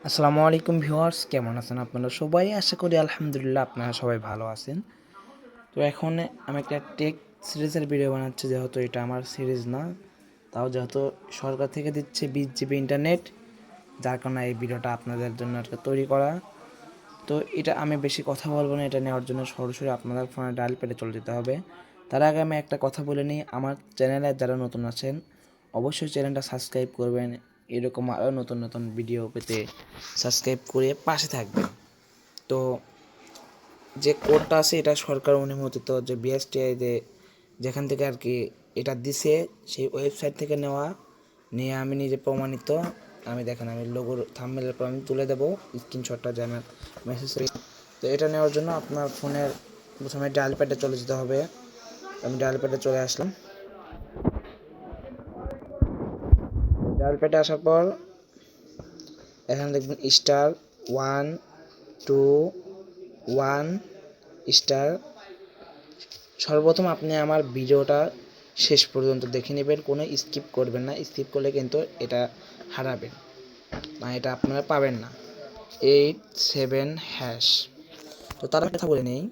আসসালামু আলাইকুম ভিউয়ার্স, কেমন আছেন আপনারা সবাই? আশা করি আলহামদুলিল্লাহ আপনারা সবাই ভালো আছেন। তো এখন আমি একটা টেক সিরিজের ভিডিও বানাচ্ছি, যেহেতু এটা আমার সিরিজ না, তাও যেহেতু সরকার থেকে দিচ্ছে 20 GB ইন্টারনেট, যার কারণে এই ভিডিওটা আপনাদের জন্য একটা তৈরি করা। তো এটা আমি বেশি কথা বলবো না, এটা নেওয়ার জন্য সরাসরি আপনাদের ফোনে ডায়াল প্যাডে চলে যেতে হবে। তার আগে আমি একটা কথা বলে নিই, আমার চ্যানেলে যারা নতুন আছেন অবশ্যই চ্যানেলটা সাবস্ক্রাইব করবেন। এরকম আরও নতুন নতুন ভিডিও পেতে সাবস্ক্রাইব করে পাশে থাকবেন। তো যে কোডটা আছে এটা সরকার অনুমোদিত, যে বিএসটিআই যেখান থেকে আর কি এটা দিছে সেই ওয়েবসাইট থেকে নেওয়া, নিয়ে আমি নিজে প্রমাণিত। আমি দেখেন, আমি লোগোর থাম্বনেলের পর আমি তুলে দেবো স্ক্রিনশটটা, যে আমার মেসেজ। তো এটা নেওয়ার জন্য আপনার ফোনের প্রথমে ডায়াল প্যাডে চলে যেতে হবে। আমি ডায়াল প্যাডে চলে আসলাম। ডায়াল প্যাডে আসার পর এখানে দেখবেন *1 2 1 সর্বপ্রথম আপনি আমার ভিডিওটা শেষ পর্যন্ত দেখে নেবেন, কোনো স্কিপ করবেন না। স্কিপ করলে কিন্তু এটা হারাবেন না, এটা আপনারা পাবেন না। 87#। তো তার কথা বলে নেই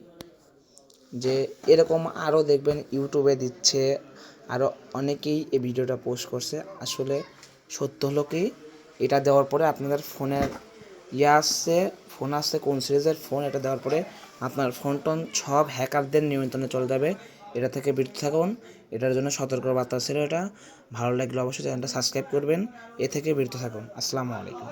যে এরকম আরও দেখবেন ইউটিউবে দিচ্ছে, আরও অনেকেই এই ভিডিওটা পোস্ট করছে। আসলে সত্য হলো কি, এটা দেওয়ার পরে আপনাদের ফোনের ফোন আসছে কোন সিরিজের ফোন, এটা দেওয়ার পরে আপনার ফোন টোন সব হ্যাকারদের নিয়ন্ত্রণে চলে যাবে। এটা থেকে বিরত থাকুন, এটার জন্য সতর্ক বার্তা ছিল এটা। ভালো লাগলে অবশ্যই চ্যানেলটা সাবস্ক্রাইব করবেন, এ থেকে বিরত থাকুন। আসসালামু আলাইকুম।